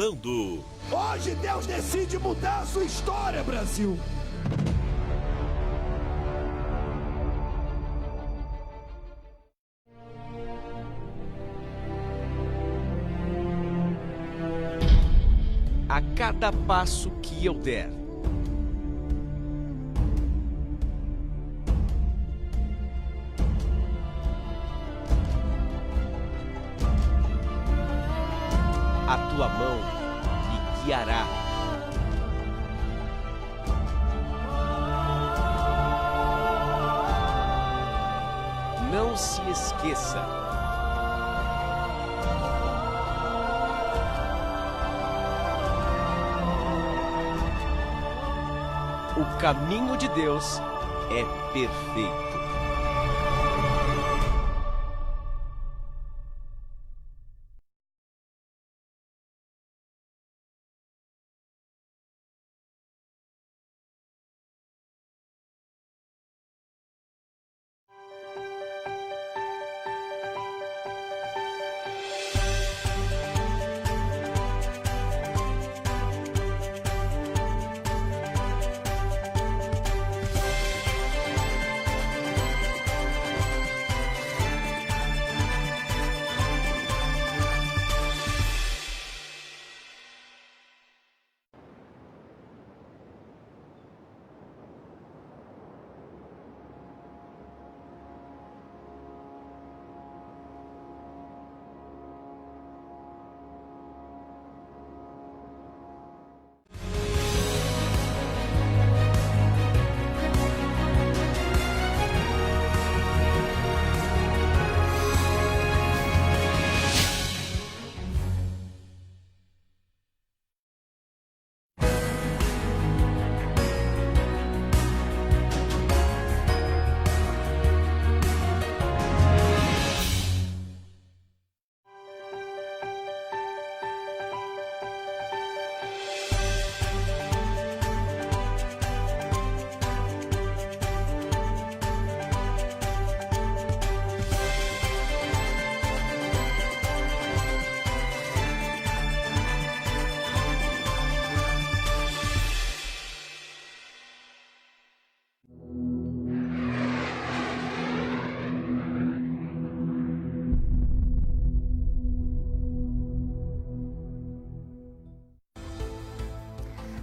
apresentando... Hoje Deus decide mudar a sua história, Brasil! A cada passo que eu der, a tua mão me guiará. Não se esqueça. O caminho de Deus é perfeito.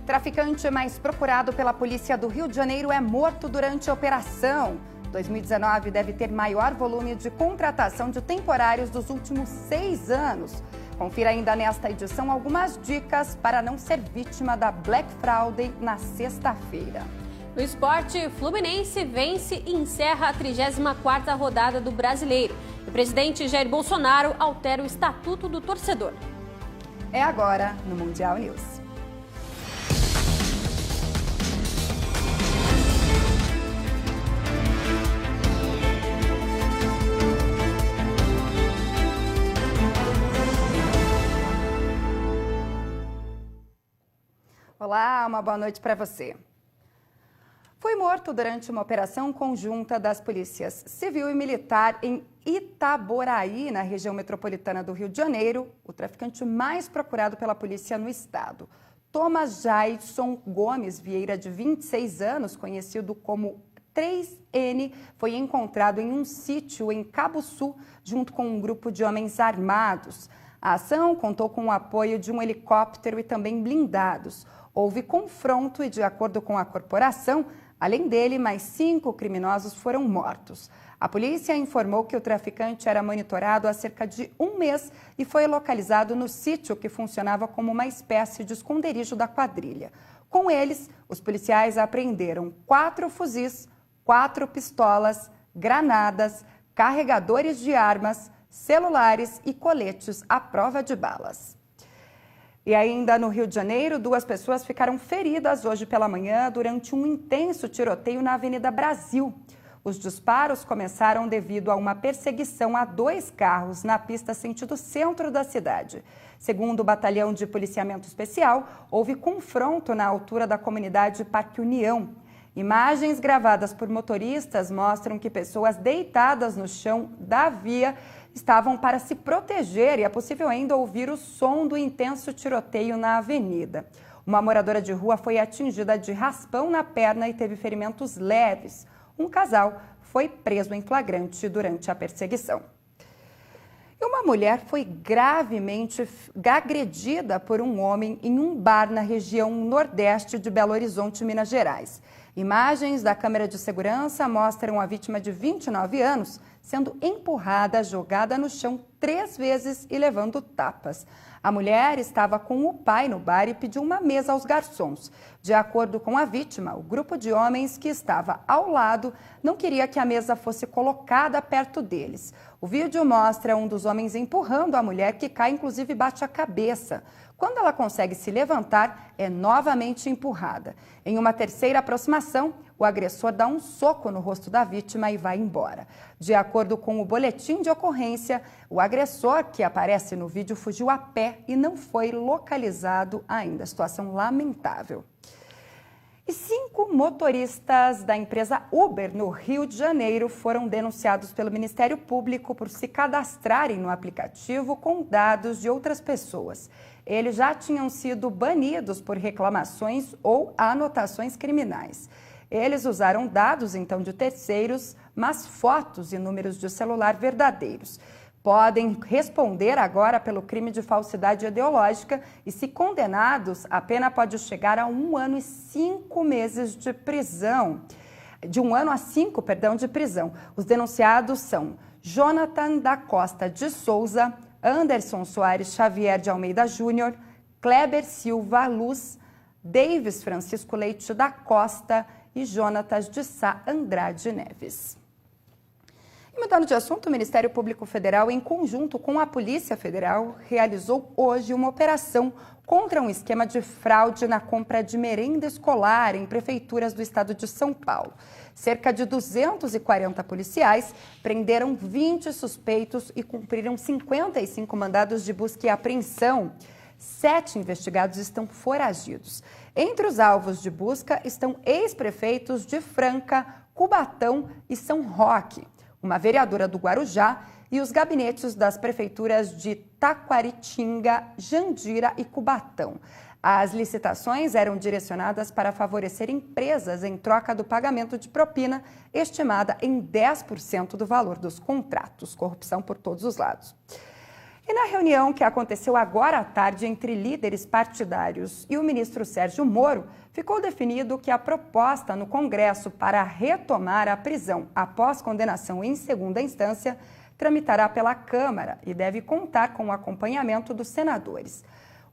Traficante mais procurado pela polícia do Rio de Janeiro é morto durante a operação. 2019 deve ter maior volume de contratação de temporários dos últimos 6 anos. Confira ainda nesta edição algumas dicas para não ser vítima da Black Friday na sexta-feira. No esporte, Fluminense vence e encerra a 34ª rodada do Brasileiro. O presidente Jair Bolsonaro altera o Estatuto do Torcedor. É agora no Mundial News. Olá, uma boa noite para você. Foi morto durante uma operação conjunta das polícias civil e militar em Itaboraí, na região metropolitana do Rio de Janeiro, o traficante mais procurado pela polícia no estado. Thomas Jason Gomes Vieira, de 26 anos, conhecido como 3N, foi encontrado em um sítio em Cabo Sul, junto com um grupo de homens armados. A ação contou com o apoio de um helicóptero e também blindados. Houve confronto e, de acordo com a corporação, além dele, mais 5 criminosos foram mortos. A polícia informou que o traficante era monitorado há cerca de um mês e foi localizado no sítio que funcionava como uma espécie de esconderijo da quadrilha. Com eles, os policiais apreenderam 4 fuzis, 4 pistolas, granadas, carregadores de armas, celulares e coletes à prova de balas. E ainda no Rio de Janeiro, 2 pessoas ficaram feridas hoje pela manhã durante um intenso tiroteio na Avenida Brasil. Os disparos começaram devido a uma perseguição a 2 carros na pista sentido centro da cidade. Segundo o Batalhão de Policiamento Especial, houve confronto na altura da comunidade Parque União. Imagens gravadas por motoristas mostram que pessoas deitadas no chão da via estavam para se proteger e é possível ainda ouvir o som do intenso tiroteio na avenida. Uma moradora de rua foi atingida de raspão na perna e teve ferimentos leves. Um casal foi preso em flagrante durante a perseguição. E uma mulher foi gravemente agredida por um homem em um bar na região nordeste de Belo Horizonte, Minas Gerais. Imagens da câmera de segurança mostram a vítima de 29 anos sendo empurrada, jogada no chão 3 vezes e levando tapas. A mulher estava com o pai no bar e pediu uma mesa aos garçons. De acordo com a vítima, o grupo de homens que estava ao lado não queria que a mesa fosse colocada perto deles. O vídeo mostra um dos homens empurrando a mulher, que cai, inclusive bate a cabeça. Quando ela consegue se levantar, é novamente empurrada. Em uma terceira aproximação, o agressor dá um soco no rosto da vítima e vai embora. De acordo com o boletim de ocorrência, o agressor que aparece no vídeo fugiu a pé e não foi localizado ainda. Situação lamentável. E 5 motoristas da empresa Uber no Rio de Janeiro foram denunciados pelo Ministério Público por se cadastrarem no aplicativo com dados de outras pessoas. Eles já tinham sido banidos por reclamações ou anotações criminais. Eles usaram dados, então, de terceiros, mas fotos e números de celular verdadeiros. Podem responder agora pelo crime de falsidade ideológica e, se condenados, a pena pode chegar a 1 ano e 5 meses de prisão. De 1 ano a 5, de prisão. Os denunciados são Jonathan da Costa de Souza, Anderson Soares Xavier de Almeida Júnior, Kleber Silva Luz, Davis Francisco Leite da Costa e Jonatas de Sá Andrade Neves. E mudando de assunto, o Ministério Público Federal, em conjunto com a Polícia Federal, realizou hoje uma operação contra um esquema de fraude na compra de merenda escolar em prefeituras do estado de São Paulo. Cerca de 240 policiais prenderam 20 suspeitos e cumpriram 55 mandados de busca e apreensão. 7 investigados estão foragidos. Entre os alvos de busca estão ex-prefeitos de Franca, Cubatão e São Roque, uma vereadora do Guarujá e os gabinetes das prefeituras de Taquaritinga, Jandira e Cubatão. As licitações eram direcionadas para favorecer empresas em troca do pagamento de propina, estimada em 10% do valor dos contratos. Corrupção por todos os lados. E na reunião que aconteceu agora à tarde entre líderes partidários e o ministro Sérgio Moro, ficou definido que a proposta no Congresso para retomar a prisão após condenação em segunda instância tramitará pela Câmara e deve contar com o acompanhamento dos senadores.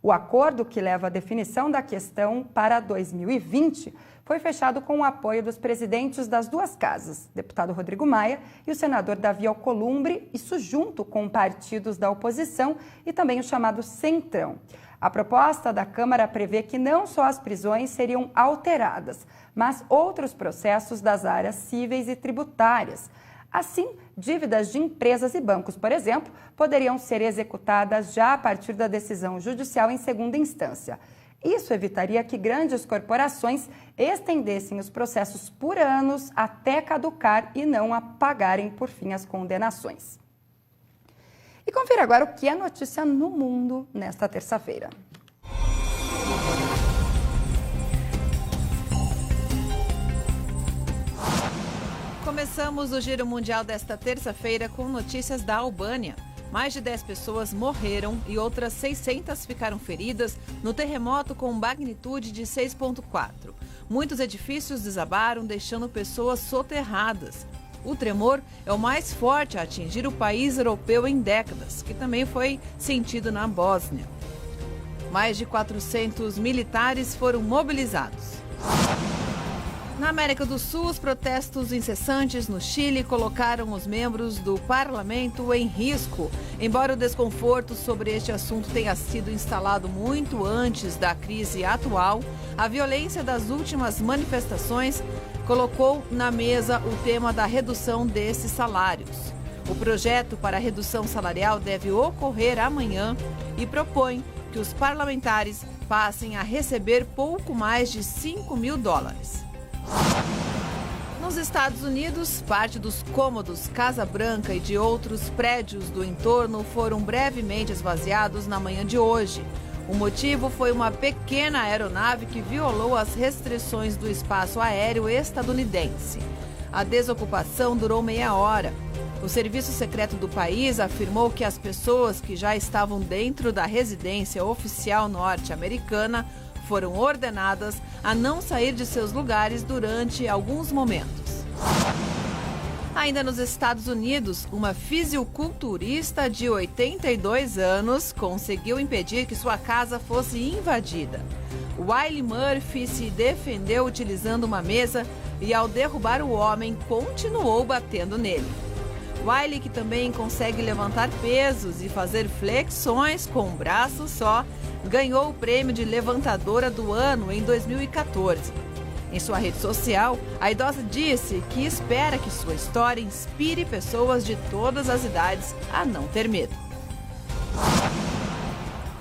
O acordo que leva a definição da questão para 2020 foi fechado com o apoio dos presidentes das duas casas, deputado Rodrigo Maia e o senador Davi Alcolumbre, isso junto com partidos da oposição e também o chamado Centrão. A proposta da Câmara prevê que não só as prisões seriam alteradas, mas outros processos das áreas cíveis e tributárias. Assim, dívidas de empresas e bancos, por exemplo, poderiam ser executadas já a partir da decisão judicial em segunda instância. Isso evitaria que grandes corporações estendessem os processos por anos até caducar e não apagarem, por fim, as condenações. E confira agora o que é notícia no mundo nesta terça-feira. Começamos o Giro Mundial desta terça-feira com notícias da Albânia. Mais de 10 pessoas morreram e outras 600 ficaram feridas no terremoto com magnitude de 6,4. Muitos edifícios desabaram, deixando pessoas soterradas. O tremor é o mais forte a atingir o país europeu em décadas, que também foi sentido na Bósnia. Mais de 400 militares foram mobilizados. Na América do Sul, os protestos incessantes no Chile colocaram os membros do parlamento em risco. Embora o desconforto sobre este assunto tenha sido instalado muito antes da crise atual, a violência das últimas manifestações colocou na mesa o tema da redução desses salários. O projeto para a redução salarial deve ocorrer amanhã e propõe que os parlamentares passem a receber pouco mais de $5.000. Nos Estados Unidos, parte dos cômodos Casa Branca e de outros prédios do entorno foram brevemente esvaziados na manhã de hoje. O motivo foi uma pequena aeronave que violou as restrições do espaço aéreo estadunidense. A desocupação durou meia hora. O serviço secreto do país afirmou que as pessoas que já estavam dentro da residência oficial norte-americana foram ordenadas a não sair de seus lugares durante alguns momentos. Ainda nos Estados Unidos, uma fisiculturista de 82 anos conseguiu impedir que sua casa fosse invadida. Wiley Murphy se defendeu utilizando uma mesa e, ao derrubar o homem, continuou batendo nele. Wiley, que também consegue levantar pesos e fazer flexões com um braço só, ganhou o prêmio de levantadora do ano em 2014. Em sua rede social, a idosa disse que espera que sua história inspire pessoas de todas as idades a não ter medo.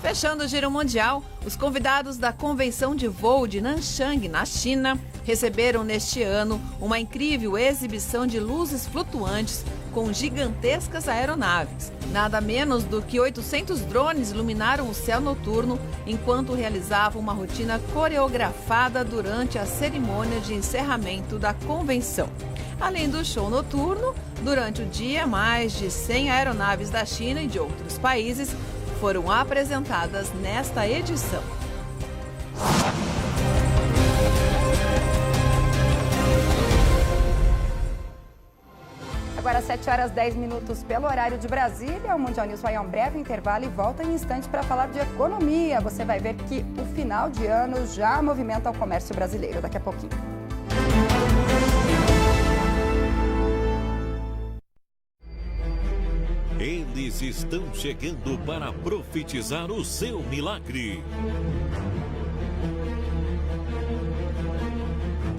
Fechando o Giro Mundial, os convidados da Convenção de Voo de Nanchang, na China, receberam neste ano uma incrível exibição de luzes flutuantes com gigantescas aeronaves. Nada menos do que 800 drones iluminaram o céu noturno enquanto realizavam uma rotina coreografada durante a cerimônia de encerramento da convenção. Além do show noturno, durante o dia, mais de 100 aeronaves da China e de outros países foram apresentadas nesta edição. Agora 7h10 pelo horário de Brasília. O Mundial News vai a um breve intervalo e volta em instantes para falar de economia. Você vai ver que o final de ano já movimenta o comércio brasileiro. Daqui a pouquinho. Eles estão chegando para profetizar o seu milagre.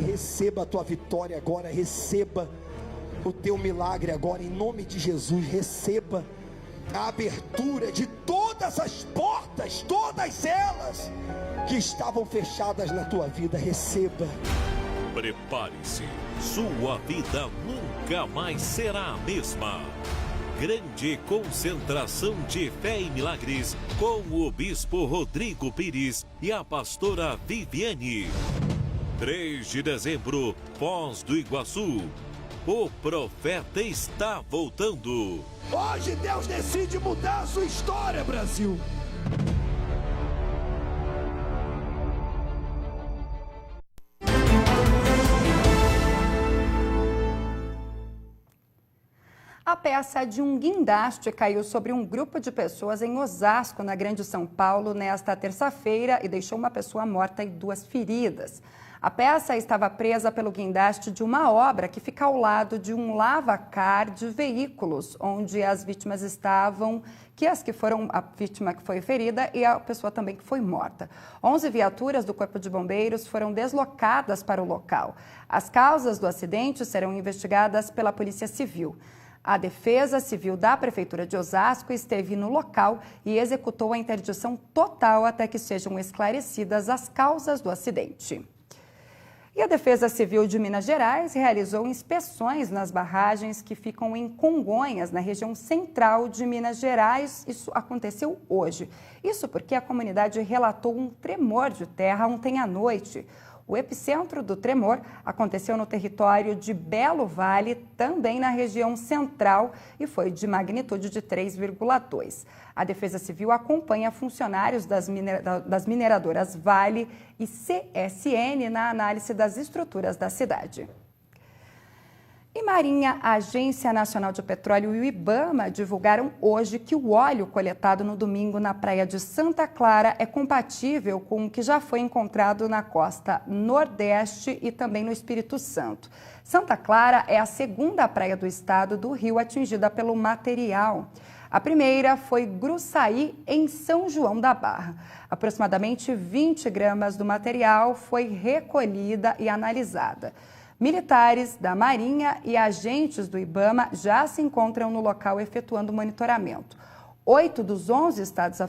Receba a tua vitória agora, receba o teu milagre agora, em nome de Jesus. Receba a abertura de todas as portas, todas elas que estavam fechadas na tua vida. Receba. Prepare-se, sua vida nunca mais será a mesma. Grande concentração de fé e milagres com o bispo Rodrigo Pires e a pastora Viviane. 3 de dezembro, Foz do Iguaçu. O profeta está voltando. Hoje Deus decide mudar a sua história, Brasil. A peça de um guindaste caiu sobre um grupo de pessoas em Osasco, na Grande São Paulo, nesta terça-feira e deixou uma pessoa morta e 2 feridas. A peça estava presa pelo guindaste de uma obra que fica ao lado de um lavacar de veículos, onde as vítimas estavam, a vítima que foi ferida e a pessoa também que foi morta. 11 viaturas do Corpo de Bombeiros foram deslocadas para o local. As causas do acidente serão investigadas pela Polícia Civil. A Defesa Civil da Prefeitura de Osasco esteve no local e executou a interdição total até que sejam esclarecidas as causas do acidente. E a Defesa Civil de Minas Gerais realizou inspeções nas barragens que ficam em Congonhas, na região central de Minas Gerais. Isso aconteceu hoje. Isso porque a comunidade relatou um tremor de terra ontem à noite. O epicentro do tremor aconteceu no território de Belo Vale, também na região central, e foi de magnitude de 3,2. A Defesa Civil acompanha funcionários das mineradoras Vale e CSN na análise das estruturas da cidade. E Marinha, a Agência Nacional de Petróleo e o IBAMA divulgaram hoje que o óleo coletado no domingo na praia de Santa Clara é compatível com o que já foi encontrado na costa nordeste e também no Espírito Santo. Santa Clara é a segunda praia do estado do Rio atingida pelo material. A primeira foi Gruçaí, em São João da Barra. Aproximadamente 20 gramas do material foi recolhida e analisada. Militares da Marinha e agentes do IBAMA já se encontram no local efetuando monitoramento. 8 dos 11 estados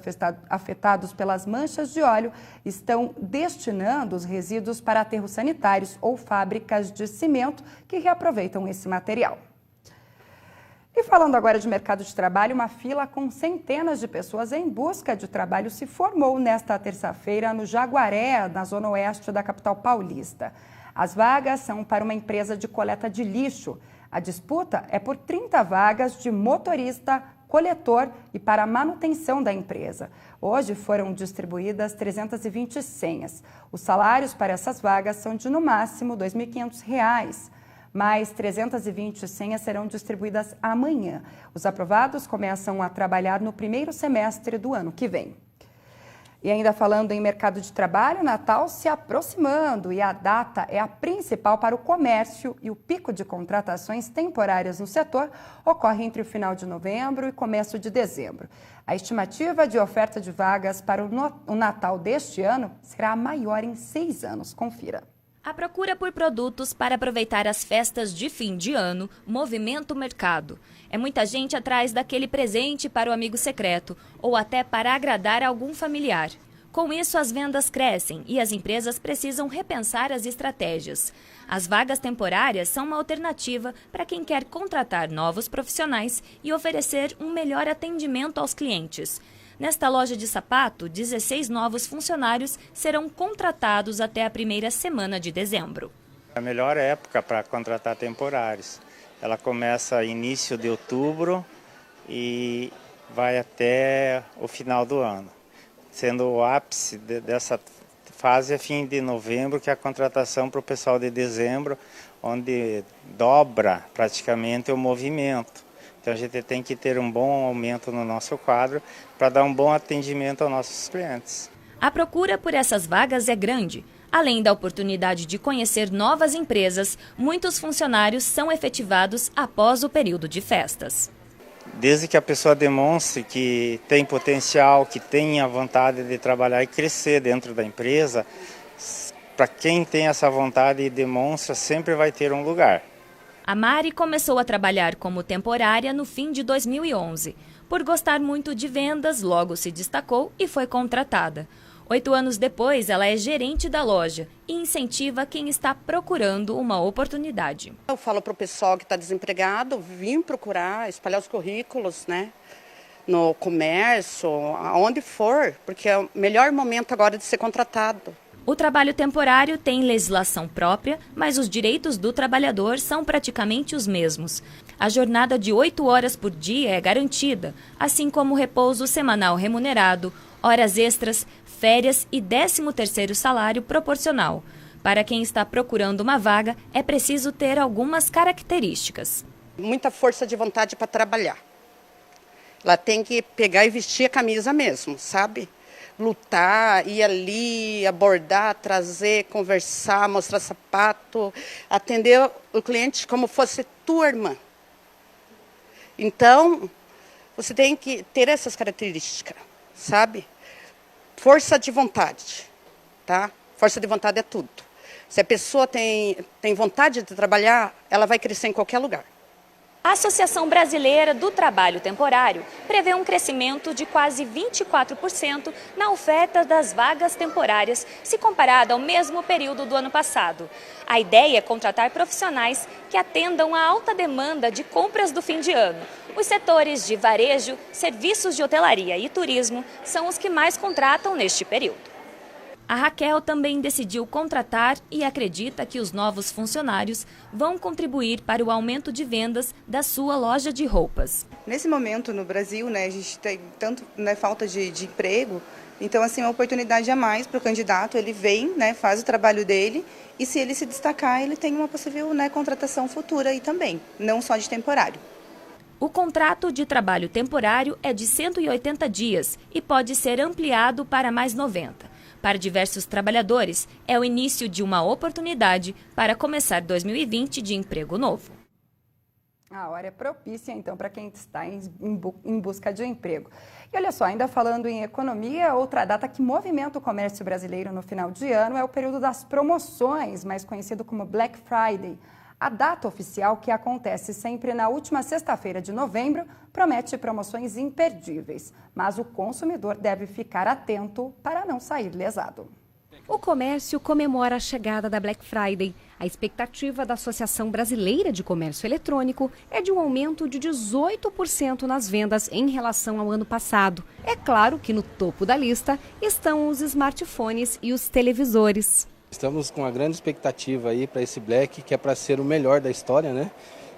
afetados pelas manchas de óleo estão destinando os resíduos para aterros sanitários ou fábricas de cimento que reaproveitam esse material. E falando agora de mercado de trabalho, uma fila com centenas de pessoas em busca de trabalho se formou nesta terça-feira no Jaguaré, na zona oeste da capital paulista. As vagas são para uma empresa de coleta de lixo. A disputa é por 30 vagas de motorista, coletor e para a manutenção da empresa. Hoje foram distribuídas 320 senhas. Os salários para essas vagas são de, no máximo, R$ 2.500. Mais 320 senhas serão distribuídas amanhã. Os aprovados começam a trabalhar no primeiro semestre do ano que vem. E ainda falando em mercado de trabalho, Natal se aproximando e a data é a principal para o comércio e o pico de contratações temporárias no setor ocorre entre o final de novembro e começo de dezembro. A estimativa de oferta de vagas para o Natal deste ano será a maior em 6 anos. Confira. A procura por produtos para aproveitar as festas de fim de ano movimenta o mercado. É muita gente atrás daquele presente para o amigo secreto ou até para agradar algum familiar. Com isso, as vendas crescem e as empresas precisam repensar as estratégias. As vagas temporárias são uma alternativa para quem quer contratar novos profissionais e oferecer um melhor atendimento aos clientes. Nesta loja de sapato, 16 novos funcionários serão contratados até a primeira semana de dezembro. A melhor época para contratar temporários. Ela começa início de outubro e vai até o final do ano, sendo o ápice dessa fase a fim de novembro, que é a contratação para o pessoal de dezembro, onde dobra praticamente o movimento. Então a gente tem que ter um bom aumento no nosso quadro para dar um bom atendimento aos nossos clientes. A procura por essas vagas é grande. Além da oportunidade de conhecer novas empresas, muitos funcionários são efetivados após o período de festas. Desde que a pessoa demonstre que tem potencial, que tenha vontade de trabalhar e crescer dentro da empresa, para quem tem essa vontade e demonstra, sempre vai ter um lugar. A Mari começou a trabalhar como temporária no fim de 2011. Por gostar muito de vendas, logo se destacou e foi contratada. 8 anos depois, ela é gerente da loja e incentiva quem está procurando uma oportunidade. Eu falo para o pessoal que está desempregado, vir procurar, espalhar os currículos, né? No comércio, aonde for, porque é o melhor momento agora de ser contratado. O trabalho temporário tem legislação própria, mas os direitos do trabalhador são praticamente os mesmos. A jornada de 8 horas por dia é garantida, assim como o repouso semanal remunerado, horas extras, férias e 13º salário proporcional. Para quem está procurando uma vaga, é preciso ter algumas características. Muita força de vontade para trabalhar. Ela tem que pegar e vestir a camisa mesmo, sabe? Lutar, ir ali, abordar, trazer, conversar, mostrar sapato, atender o cliente como fosse tua irmã. Então, você tem que ter essas características, sabe? Força de vontade, tá? Força de vontade é tudo. Se a pessoa tem vontade de trabalhar, ela vai crescer em qualquer lugar. A Associação Brasileira do Trabalho Temporário prevê um crescimento de quase 24% na oferta das vagas temporárias, se comparada ao mesmo período do ano passado. A ideia é contratar profissionais que atendam à alta demanda de compras do fim de ano. Os setores de varejo, serviços de hotelaria e turismo são os que mais contratam neste período. A Raquel também decidiu contratar e acredita que os novos funcionários vão contribuir para o aumento de vendas da sua loja de roupas. Nesse momento no Brasil, a gente tem tanto falta de emprego, então assim, uma oportunidade a mais para o candidato, ele vem, faz o trabalho dele e se ele se destacar, ele tem uma possível contratação futura aí também, não só de temporário. O contrato de trabalho temporário é de 180 dias e pode ser ampliado para mais 90. Para diversos trabalhadores, é o início de uma oportunidade para começar 2020 de emprego novo. A hora é propícia, então, para quem está em busca de emprego. E olha só, ainda falando em economia, outra data que movimenta o comércio brasileiro no final de ano é o período das promoções, mais conhecido como Black Friday. A data oficial, que acontece sempre na última sexta-feira de novembro, promete promoções imperdíveis, mas o consumidor deve ficar atento para não sair lesado. O comércio comemora a chegada da Black Friday. A expectativa da Associação Brasileira de Comércio Eletrônico é de um aumento de 18% nas vendas em relação ao ano passado. É claro que no topo da lista estão os smartphones e os televisores. Estamos com uma grande expectativa aí para esse Black, que é para ser o melhor da história, né?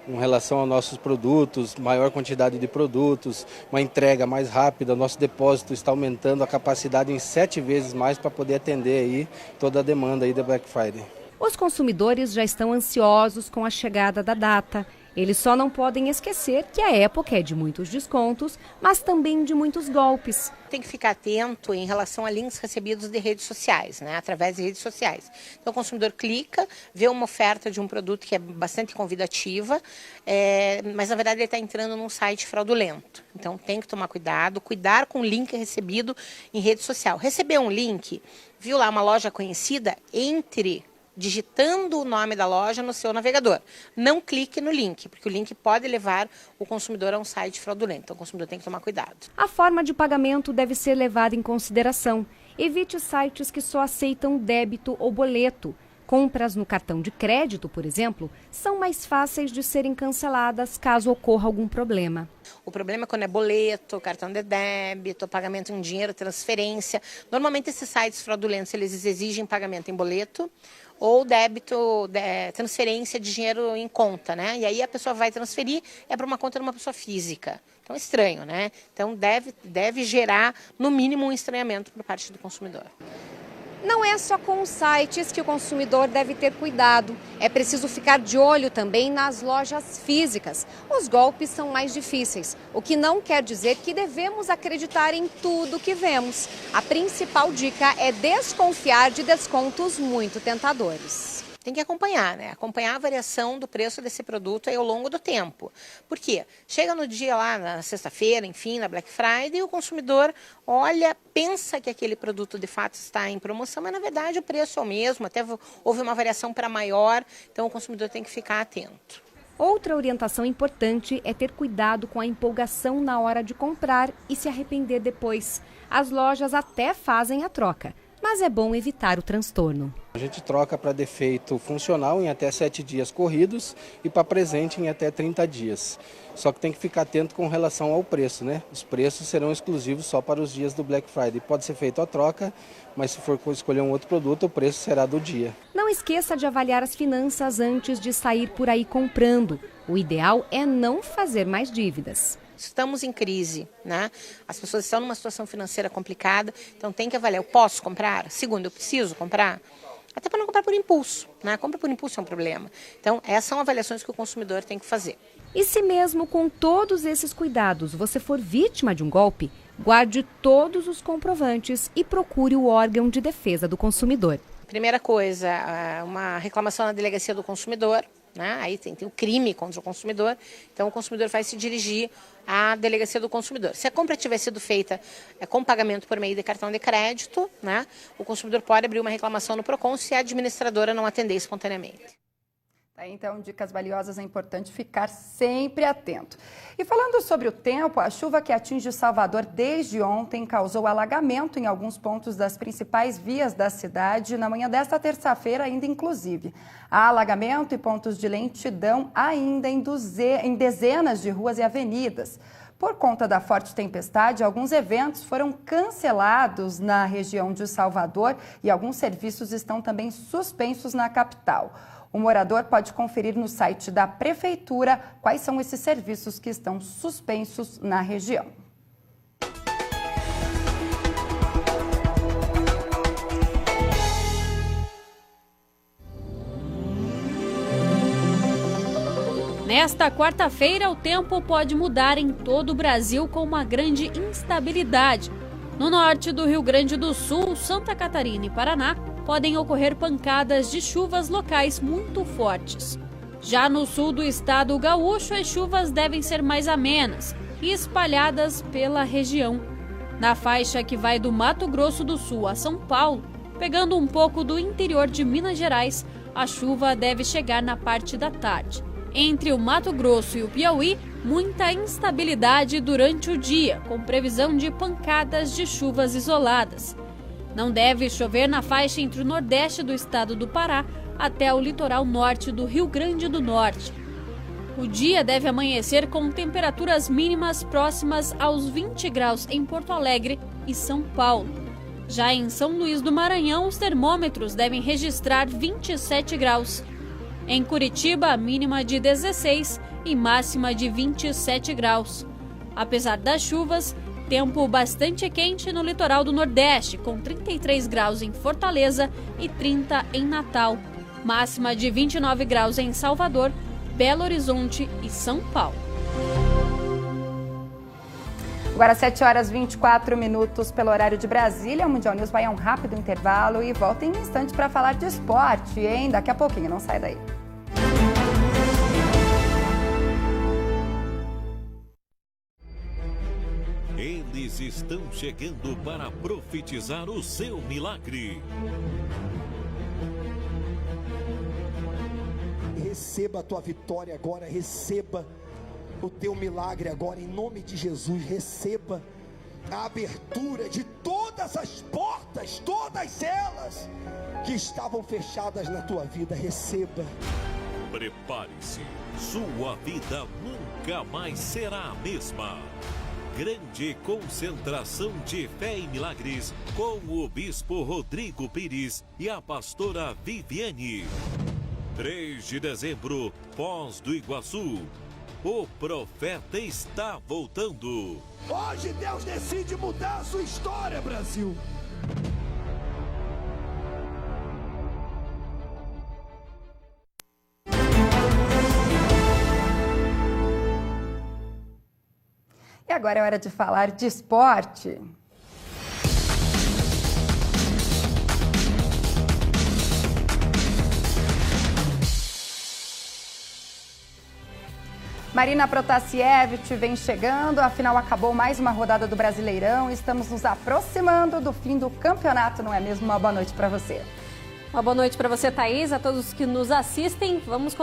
Com relação aos nossos produtos, maior quantidade de produtos, uma entrega mais rápida, nosso depósito está aumentando a capacidade em 7 vezes mais para poder atender aí toda a demanda aí da Black Friday. Os consumidores já estão ansiosos com a chegada da data. Eles só não podem esquecer que a época é de muitos descontos, mas também de muitos golpes. Tem que ficar atento em relação a links recebidos de redes sociais, né, através de redes sociais. Então o consumidor clica, vê uma oferta de um produto que é bastante convidativa, mas na verdade ele está entrando num site fraudulento. Então tem que tomar cuidado, cuidar com o link recebido em rede social. Receber um link, viu lá uma loja conhecida, entre digitando o nome da loja no seu navegador. Não clique no link, porque o link pode levar o consumidor a um site fraudulento. Então o consumidor tem que tomar cuidado. A forma de pagamento deve ser levada em consideração. Evite sites que só aceitam débito ou boleto. Compras no cartão de crédito, por exemplo, são mais fáceis de serem canceladas caso ocorra algum problema. O problema é quando é boleto, cartão de débito, pagamento em dinheiro, transferência. Normalmente esses sites fraudulentos, eles exigem pagamento em boleto ou débito, transferência de dinheiro em conta, né? E aí a pessoa vai transferir, é para uma conta de uma pessoa física. Então é estranho, né? Então deve gerar, no mínimo, um estranhamento por parte do consumidor. Não é só com os sites que o consumidor deve ter cuidado. É preciso ficar de olho também nas lojas físicas. Os golpes são mais difíceis, o que não quer dizer que devemos acreditar em tudo que vemos. A principal dica é desconfiar de descontos muito tentadores. Tem que acompanhar, né? Acompanhar a variação do preço desse produto aí ao longo do tempo. Por quê? Chega no dia lá, na sexta-feira, enfim, na Black Friday, e o consumidor olha, pensa que aquele produto de fato está em promoção, mas na verdade o preço é o mesmo, até houve uma variação para maior, então o consumidor tem que ficar atento. Outra orientação importante é ter cuidado com a empolgação na hora de comprar e se arrepender depois. As lojas até fazem a troca, mas é bom evitar o transtorno. A gente troca para defeito funcional em até 7 dias corridos e para presente em até 30 dias. Só que tem que ficar atento com relação ao preço, né? Os preços serão exclusivos só para os dias do Black Friday. Pode ser feita a troca, mas se for escolher um outro produto, o preço será do dia. Não esqueça de avaliar as finanças antes de sair por aí comprando. O ideal é não fazer mais dívidas. Estamos em crise, né? As pessoas estão numa situação financeira complicada, então tem que avaliar, eu posso comprar? Segundo, eu preciso comprar? Até para não comprar por impulso, né? Compra por impulso é um problema. Então, essas são avaliações que o consumidor tem que fazer. E se mesmo com todos esses cuidados você for vítima de um golpe, guarde todos os comprovantes e procure o órgão de defesa do consumidor. Primeira coisa, uma reclamação na delegacia do consumidor, né? Aí tem o crime contra o consumidor, então o consumidor vai se dirigir à delegacia do consumidor. Se a compra tiver sido feita com pagamento por meio de cartão de crédito, né, o consumidor pode abrir uma reclamação no PROCON se a administradora não atender espontaneamente. Então, dicas valiosas, é importante ficar sempre atento. E falando sobre o tempo, a chuva que atinge Salvador desde ontem causou alagamento em alguns pontos das principais vias da cidade, na manhã desta terça-feira ainda inclusive. Há alagamento e pontos de lentidão ainda em dezenas de ruas e avenidas. Por conta da forte tempestade, alguns eventos foram cancelados na região de Salvador e alguns serviços estão também suspensos na capital. O morador pode conferir no site da Prefeitura quais são esses serviços que estão suspensos na região. Nesta quarta-feira, o tempo pode mudar em todo o Brasil com uma grande instabilidade. No norte do Rio Grande do Sul, Santa Catarina e Paraná, podem ocorrer pancadas de chuvas locais muito fortes. Já no sul do estado gaúcho, as chuvas devem ser mais amenas e espalhadas pela região. Na faixa que vai do Mato Grosso do Sul a São Paulo, pegando um pouco do interior de Minas Gerais, a chuva deve chegar na parte da tarde. Entre o Mato Grosso e o Piauí, muita instabilidade durante o dia, com previsão de pancadas de chuvas isoladas. Não deve chover na faixa entre o nordeste do estado do Pará até o litoral norte do Rio Grande do Norte. O dia deve amanhecer com temperaturas mínimas próximas aos 20 graus em Porto Alegre e São Paulo. Já em São Luís do Maranhão, os termômetros devem registrar 27 graus. Em Curitiba, a mínima de 16 e máxima de 27 graus. Apesar das chuvas, tempo bastante quente no litoral do Nordeste, com 33 graus em Fortaleza e 30 em Natal. Máxima de 29 graus em Salvador, Belo Horizonte e São Paulo. Agora 7 horas 24 minutos pelo horário de Brasília. O Mundial News vai a um rápido intervalo e volta em um instante para falar de esporte, hein? Daqui a pouquinho, não sai daí. Eles estão chegando para profetizar o seu milagre. Receba a tua vitória agora, receba o teu milagre agora, em nome de Jesus. Receba a abertura de todas as portas, todas elas que estavam fechadas na tua vida. Receba. Prepare-se, sua vida nunca mais será a mesma. Grande concentração de fé e milagres com o bispo Rodrigo Pires e a pastora Viviane. 3 de dezembro, Foz do Iguaçu. O profeta está voltando. Hoje Deus decide mudar a sua história, Brasil. E agora é hora de falar de esporte. Marina Protasiewicz vem chegando, afinal acabou mais uma rodada do Brasileirão. Estamos nos aproximando do fim do campeonato, não é mesmo? Uma boa noite para você. Uma boa noite para você, Thaís, a todos que nos assistem. Vamos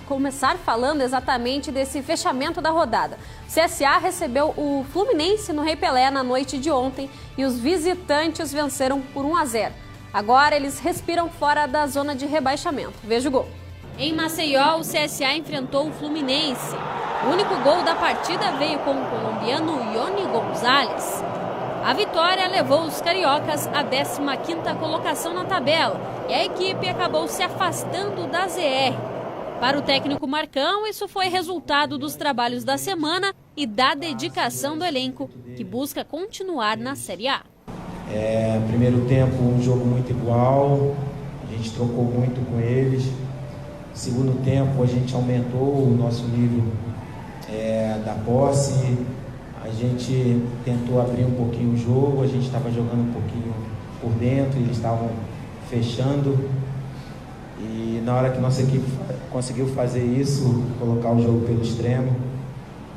começar falando exatamente desse fechamento da rodada. O CSA recebeu o Fluminense no Rei Pelé na noite de ontem e os visitantes venceram por 1-0. Agora eles respiram fora da zona de rebaixamento. Veja o gol. Em Maceió, o CSA enfrentou o Fluminense. O único gol da partida veio com o colombiano Yoni Gonzalez. A vitória levou os cariocas à 15ª colocação na tabela e a equipe acabou se afastando da ZR. Para o técnico Marcão, isso foi resultado dos trabalhos da semana e da dedicação do elenco, que busca continuar na Série A. Primeiro tempo, um jogo muito igual, a gente trocou muito com eles. Segundo tempo, a gente aumentou o nosso nível da posse, a gente tentou abrir um pouquinho o jogo, a gente estava jogando um pouquinho por dentro, eles estavam fechando. E na hora que nossa equipe conseguiu fazer isso, colocar o jogo pelo extremo,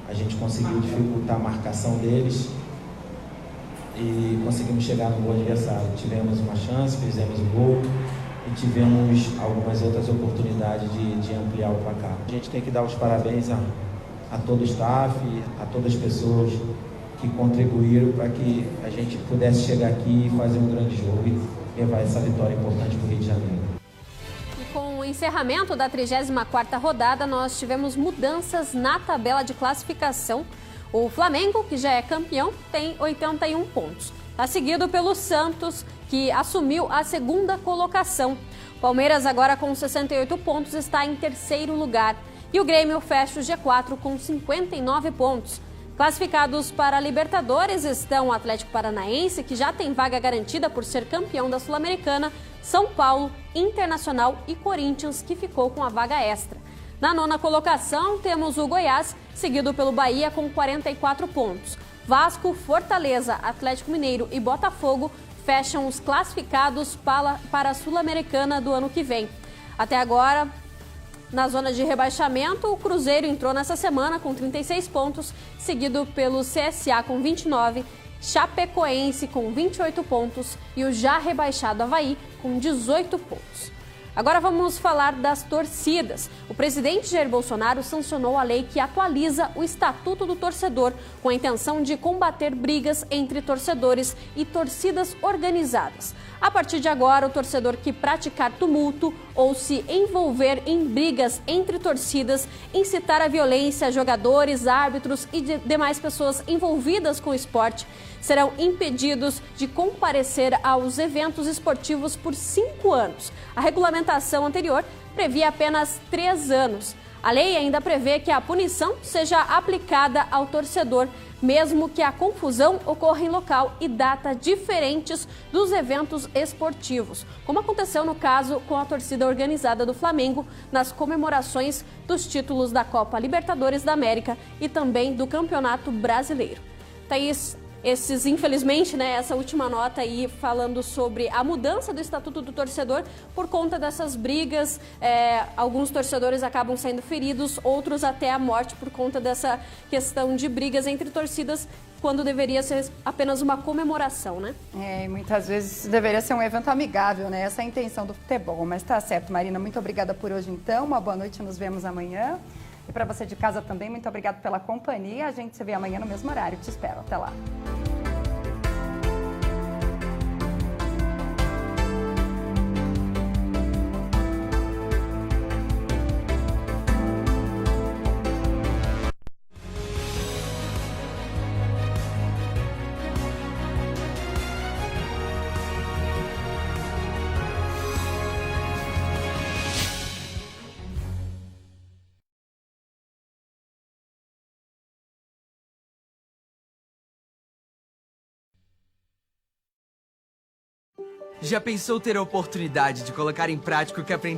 a gente conseguiu dificultar a marcação deles e conseguimos chegar no gol adversário. Tivemos uma chance, fizemos o gol e tivemos algumas outras oportunidades de ampliar o placar. A gente tem que dar os parabéns a todo o staff, a todas as pessoas que contribuíram para que a gente pudesse chegar aqui e fazer um grande jogo e levar essa vitória importante para o Rio de Janeiro. E com o encerramento da 34ª rodada, nós tivemos mudanças na tabela de classificação. O Flamengo, que já é campeão, tem 81 pontos. Está seguido pelo Santos, que assumiu a 2ª colocação. Palmeiras, agora com 68 pontos, está em 3º lugar. E o Grêmio fecha o G4 com 59 pontos. Classificados para a Libertadores estão o Atlético Paranaense, que já tem vaga garantida por ser campeão da Sul-Americana, São Paulo, Internacional e Corinthians, que ficou com a vaga extra. Na 9ª colocação temos o Goiás, seguido pelo Bahia com 44 pontos. Vasco, Fortaleza, Atlético Mineiro e Botafogo fecham os classificados para a Sul-Americana do ano que vem. Até agora, na zona de rebaixamento, o Cruzeiro entrou nessa semana com 36 pontos, seguido pelo CSA com 29, Chapecoense com 28 pontos e o já rebaixado Avaí com 18 pontos. Agora vamos falar das torcidas. O presidente Jair Bolsonaro sancionou a lei que atualiza o Estatuto do Torcedor, com a intenção de combater brigas entre torcedores e torcidas organizadas. A partir de agora, o torcedor que praticar tumulto ou se envolver em brigas entre torcidas, incitar a violência a jogadores, árbitros e demais pessoas envolvidas com o esporte, serão impedidos de comparecer aos eventos esportivos por 5 anos. A regulamentação anterior previa apenas 3 anos. A lei ainda prevê que a punição seja aplicada ao torcedor, mesmo que a confusão ocorra em local e data diferentes dos eventos esportivos, como aconteceu no caso com a torcida organizada do Flamengo nas comemorações dos títulos da Copa Libertadores da América e também do Campeonato Brasileiro. Thaís, infelizmente, essa última nota aí falando sobre a mudança do Estatuto do Torcedor por conta dessas brigas, alguns torcedores acabam sendo feridos, outros até a morte por conta dessa questão de brigas entre torcidas, quando deveria ser apenas uma comemoração, né? E muitas vezes deveria ser um evento amigável, né? Essa é a intenção do futebol, mas tá certo, Marina, muito obrigada por hoje então, uma boa noite, nos vemos amanhã. E para você de casa também, muito obrigada pela companhia. A gente se vê amanhã no mesmo horário. Te espero. Até lá. Já pensou ter a oportunidade de colocar em prática o que aprendeu?